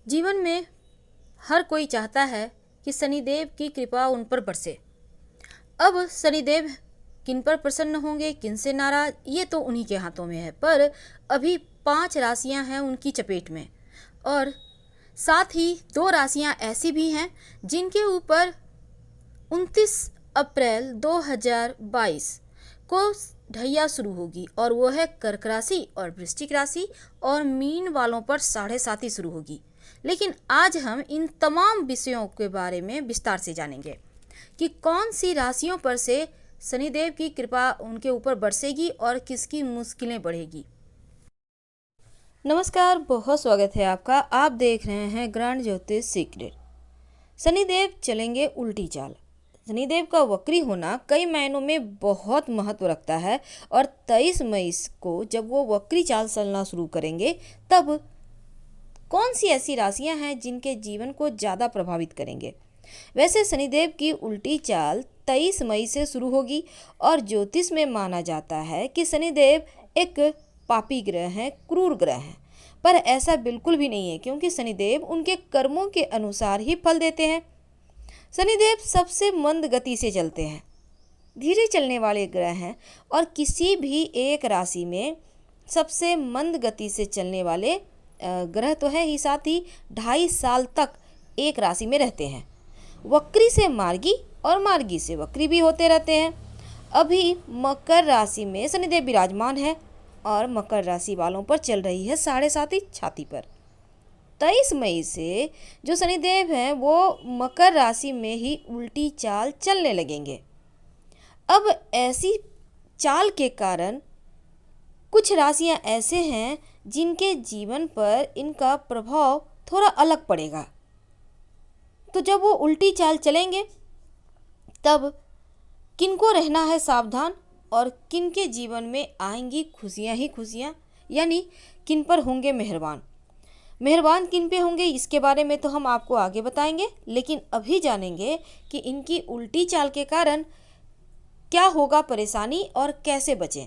जीवन में हर कोई चाहता है कि शनिदेव की कृपा उन पर बरसे। अब शनिदेव किन पर प्रसन्न होंगे, किन से नाराज, ये तो उन्हीं के हाथों में है। पर अभी 5 राशियां हैं उनकी चपेट में, और साथ ही 2 राशियां ऐसी भी हैं जिनके ऊपर 29 अप्रैल 2022 को ढैया शुरू होगी, और वो है कर्क राशि और वृश्चिक राशि, और मीन वालों पर 7.5 शुरू होगी। लेकिन आज हम इन तमाम विषयों के बारे में विस्तार से जानेंगे कि कौन सी राशियों पर से शनिदेव की कृपा उनके ऊपर बरसेगी और किसकी मुश्किलें बढ़ेगी। नमस्कार, बहुत स्वागत है आपका। आप देख रहे हैं ग्रैंड ज्योतिष सीक्रेट। शनिदेव चलेंगे उल्टी चाल। शनिदेव का वक्री होना कई मायनों में बहुत महत्व रखता है, और 23 मई को जब वो वक्री चाल चलना शुरू करेंगे तब कौन सी ऐसी राशियां हैं जिनके जीवन को ज़्यादा प्रभावित करेंगे। वैसे शनिदेव की उल्टी चाल 23 मई से शुरू होगी, और ज्योतिष में माना जाता है कि शनिदेव एक पापी ग्रह हैं, क्रूर ग्रह हैं। पर ऐसा बिल्कुल भी नहीं है, क्योंकि शनिदेव उनके कर्मों के अनुसार ही फल देते हैं। शनिदेव सबसे मंद गति से चलते हैं, धीरे चलने वाले ग्रह हैं, और किसी भी एक राशि में सबसे मंद गति से चलने वाले ग्रह तो है ही, साथ ही 2.5 साल तक एक राशि में रहते हैं। वक्री से मार्गी और मार्गी से वक्री भी होते रहते हैं। अभी मकर राशि में शनिदेव विराजमान है, और मकर राशि वालों पर चल रही है 7.5 छाती पर। 23 मई से जो शनिदेव हैं वो मकर राशि में ही उल्टी चाल चलने लगेंगे। अब ऐसी चाल के कारण कुछ राशियां ऐसे हैं जिनके जीवन पर इनका प्रभाव थोड़ा अलग पड़ेगा। तो जब वो उल्टी चाल चलेंगे तब किनको रहना है सावधान, और किनके जीवन में आएंगी खुशियां ही खुशियां, यानी किन पर होंगे मेहरबान। मेहरबान किन पे होंगे इसके बारे में तो हम आपको आगे बताएंगे, लेकिन अभी जानेंगे कि इनकी उल्टी चाल के कारण क्या होगा परेशानी और कैसे बचें।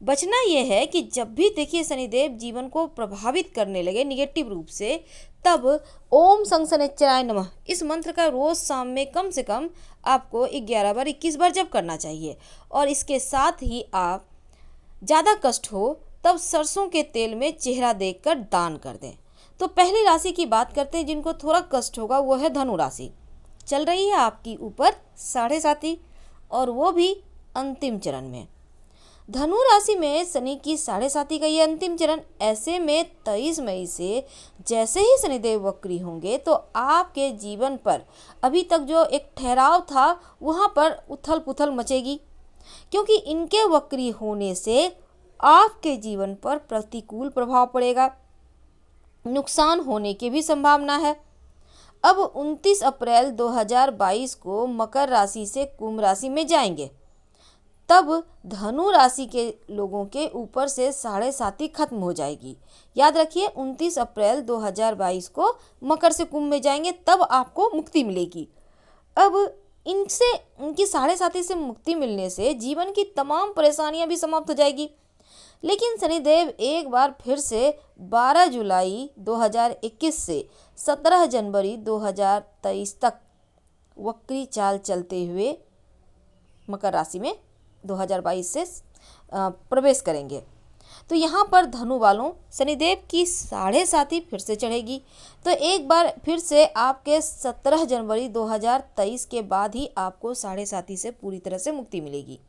बचना यह है कि जब भी देखिए शनिदेव जीवन को प्रभावित करने लगे निगेटिव रूप से, तब ओम शं शनैश्चराय नमः इस मंत्र का रोज शाम में कम से कम आपको 11 बार 21 बार जप करना चाहिए। और इसके साथ ही आप ज़्यादा कष्ट हो तब सरसों के तेल में चेहरा देखकर दान कर दें। तो पहली राशि की बात करते हैं जिनको थोड़ा कष्ट होगा, वो है धनु राशि। चल रही है आपकी ऊपर 7.5, और वो भी अंतिम चरण में। धनु राशि में शनि की 7.5 का ये अंतिम चरण। ऐसे में 23 मई से जैसे ही शनिदेव वक्री होंगे तो आपके जीवन पर अभी तक जो एक ठहराव था वहाँ पर उथल पुथल मचेगी, क्योंकि इनके वक्री होने से आपके जीवन पर प्रतिकूल प्रभाव पड़ेगा, नुकसान होने की भी संभावना है। अब 29 अप्रैल 2022 को मकर राशि से कुंभ राशि में जाएंगे, तब धनु राशि के लोगों के ऊपर से 7.5 खत्म हो जाएगी। याद रखिए 29 अप्रैल 2022 को मकर से कुंभ में जाएंगे, तब आपको मुक्ति मिलेगी। अब इनसे इनकी 7.5 से मुक्ति मिलने से जीवन की तमाम परेशानियां भी समाप्त हो जाएगी। लेकिन शनिदेव एक बार फिर से 12 जुलाई 2021 से 17 जनवरी 2023 तक वक्री चाल चलते हुए मकर राशि में 2022 से प्रवेश करेंगे। तो यहाँ पर धनु वालों शनिदेव की 7.5 फिर से चढ़ेगी। तो एक बार फिर से आपके 17 जनवरी 2023 के बाद ही आपको 7.5 से पूरी तरह से मुक्ति मिलेगी।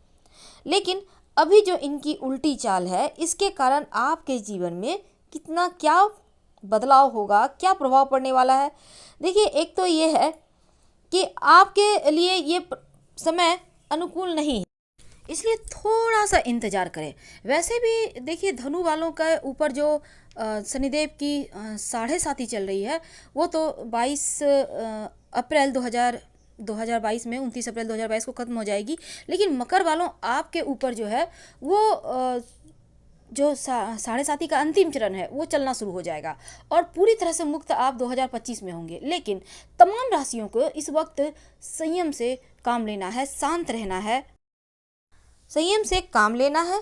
लेकिन अभी जो इनकी उल्टी चाल है इसके कारण आपके जीवन में कितना क्या बदलाव होगा, क्या प्रभाव पड़ने वाला है। देखिए, एक तो ये है कि आपके लिए ये समय अनुकूल नहीं है, इसलिए थोड़ा सा इंतज़ार करें। वैसे भी देखिए धनु वालों का ऊपर जो शनिदेव की 7.5 चल रही है वो तो 22 अप्रैल 2022 में 29 अप्रैल 2022 को ख़त्म हो जाएगी। लेकिन मकर वालों आपके ऊपर जो है वो जो 7.5 का अंतिम चरण है वो चलना शुरू हो जाएगा, और पूरी तरह से मुक्त आप 2025 में होंगे। लेकिन तमाम राशियों को इस वक्त संयम से काम लेना है, शांत रहना है, संयम से काम लेना है,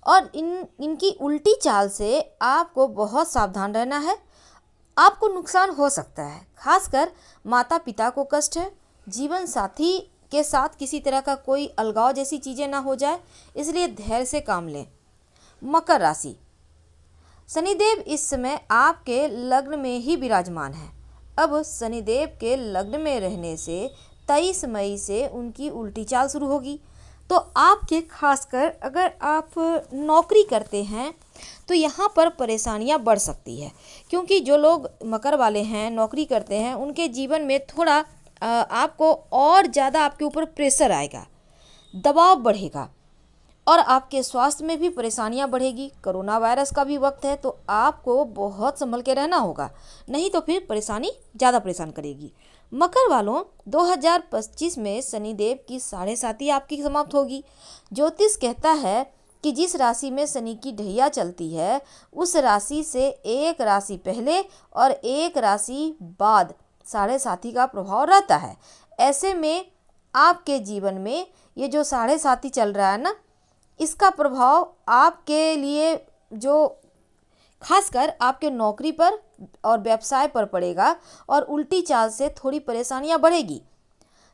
और इनकी उल्टी चाल से आपको बहुत सावधान रहना है। आपको नुकसान हो सकता है, खासकर माता पिता को कष्ट है, जीवन साथी के साथ किसी तरह का कोई अलगाव जैसी चीज़ें ना हो जाए, इसलिए धैर्य से काम लें। मकर राशि, शनिदेव इस समय आपके लग्न में ही विराजमान है। अब शनिदेव के लग्न में रहने से 23 मई से उनकी उल्टी चाल शुरू होगी। तो आपके खासकर अगर आप नौकरी करते हैं तो यहाँ पर परेशानियाँ बढ़ सकती है, क्योंकि जो लोग मकर वाले हैं, नौकरी करते हैं, उनके जीवन में थोड़ा आपको और ज़्यादा आपके ऊपर प्रेशर आएगा, दबाव बढ़ेगा और आपके स्वास्थ्य में भी परेशानियां बढ़ेगी। कोरोना वायरस का भी वक्त है, तो आपको बहुत संभल के रहना होगा, नहीं तो फिर परेशानी ज़्यादा परेशान करेगी। मकर वालों, 2025 में शनिदेव की 7.5 आपकी समाप्त होगी। ज्योतिष कहता है कि जिस राशि में शनि की ढैया चलती है, उस राशि से एक राशि पहले और एक राशि बाद 7.5 का प्रभाव रहता है। ऐसे में आपके जीवन में ये जो 7.5 चल रहा है ना, इसका प्रभाव आपके लिए जो खासकर आपके नौकरी पर और व्यवसाय पर पड़ेगा और उल्टी चाल से थोड़ी परेशानियां बढ़ेगी।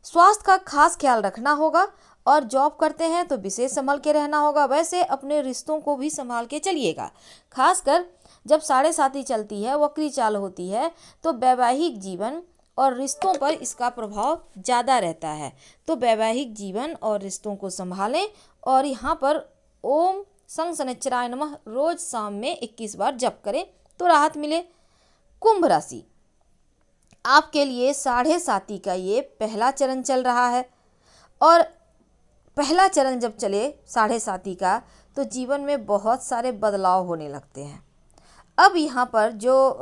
स्वास्थ्य का खास ख्याल रखना होगा और जॉब करते हैं तो विशेष संभल के रहना होगा। वैसे अपने रिश्तों को भी संभाल के चलिएगा, खासकर जब 7.5 चलती है, वक्री चाल होती है, तो वैवाहिक जीवन और रिश्तों पर इसका प्रभाव ज़्यादा रहता है। तो वैवाहिक जीवन और रिश्तों को संभालें और यहाँ पर ओम संग शनैश्चराय नमः रोज शाम में 21 बार जप करें तो राहत मिले। कुंभ राशि, आपके लिए 7.5 का ये पहला चरण चल रहा है और पहला चरण जब चले 7.5 का, तो जीवन में बहुत सारे बदलाव होने लगते हैं। अब यहाँ पर जो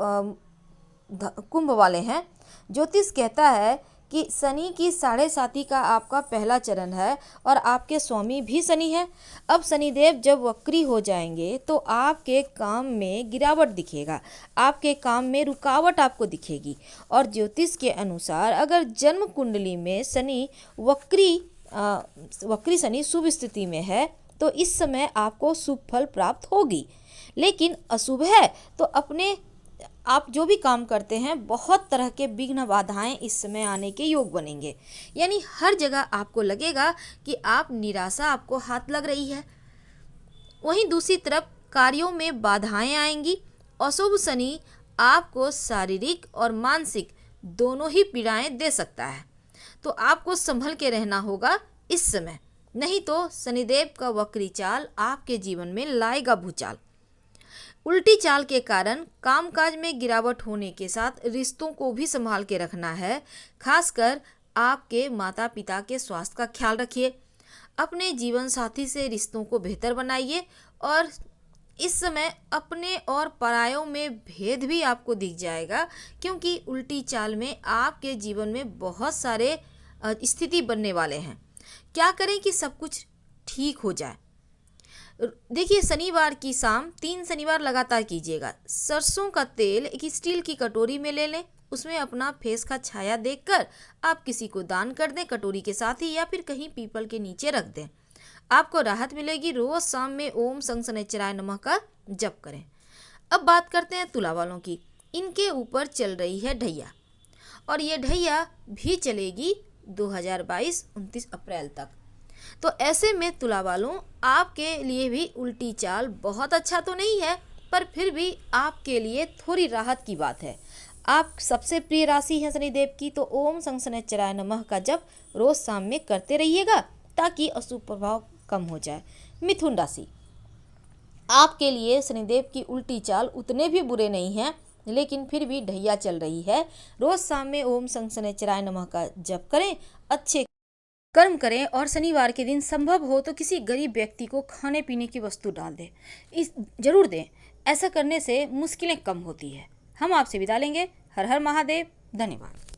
कुंभ वाले हैं, ज्योतिष कहता है कि शनि की 7.5 का आपका पहला चरण है और आपके स्वामी भी शनि है। अब शनिदेव जब वक्री हो जाएंगे तो आपके काम में गिरावट दिखेगा, आपके काम में रुकावट आपको दिखेगी। और ज्योतिष के अनुसार अगर जन्म कुंडली में शनि वक्री शनि शुभ स्थिति में है तो इस समय आपको शुभ फल प्राप्त होगी। लेकिन अशुभ है तो अपने आप जो भी काम करते हैं, बहुत तरह के विघ्न बाधाएं इस समय आने के योग बनेंगे। यानी हर जगह आपको लगेगा कि आप निराशा आपको हाथ लग रही है। वहीं दूसरी तरफ कार्यों में बाधाएं आएंगी। अशुभ शनि आपको शारीरिक और मानसिक दोनों ही पीड़ाएं दे सकता है, तो आपको संभल के रहना होगा इस समय, नहीं तो शनिदेव का वक्री चाल आपके जीवन में लाएगा भूचाल। उल्टी चाल के कारण कामकाज में गिरावट होने के साथ रिश्तों को भी संभाल के रखना है। खासकर आपके माता पिता के स्वास्थ्य का ख्याल रखिए। अपने जीवन साथी से रिश्तों को बेहतर बनाइए और इस समय अपने और परायों में भेद भी आपको दिख जाएगा, क्योंकि उल्टी चाल में आपके जीवन में बहुत सारे स्थिति बनने वाले हैं। क्या करें कि सब कुछ ठीक हो जाए? देखिए, शनिवार की शाम 3 शनिवार लगातार कीजिएगा। सरसों का तेल एक स्टील की कटोरी में ले लें, उसमें अपना फेस का छाया देखकर आप किसी को दान कर दें कटोरी के साथ ही, या फिर कहीं पीपल के नीचे रख दें। आपको राहत मिलेगी। रोज शाम में ओम संग शनैश्चराय नमः का जप करें। अब बात करते हैं तुला वालों की। इनके ऊपर चल रही है ढैया और ये ढैया भी चलेगी 2022 29 अप्रैल तक। तो ऐसे में तुला वालों, आपके लिए भी उल्टी चाल बहुत अच्छा तो नहीं है, पर फिर भी आपके लिए थोड़ी राहत की बात है। आप सबसे प्रिय राशि है शनिदेव की, तो ओम संग शनैश्चराय नमः का जप रोज शाम में करते रहिएगा ताकि अशुभ प्रभाव कम हो जाए। मिथुन राशि, आपके लिए शनिदेव की उल्टी चाल उतने भी बुरे नहीं हैं, लेकिन फिर भी ढैया चल रही है। रोज शाम में ओम संग शनैश्चराय नमः का जप करें, अच्छे कर्म करें और शनिवार के दिन संभव हो तो किसी गरीब व्यक्ति को खाने पीने की वस्तु डाल दें, इस जरूर दें। ऐसा करने से मुश्किलें कम होती है। हम आपसे विदा लेंगे। हर हर महादेव। धन्यवाद।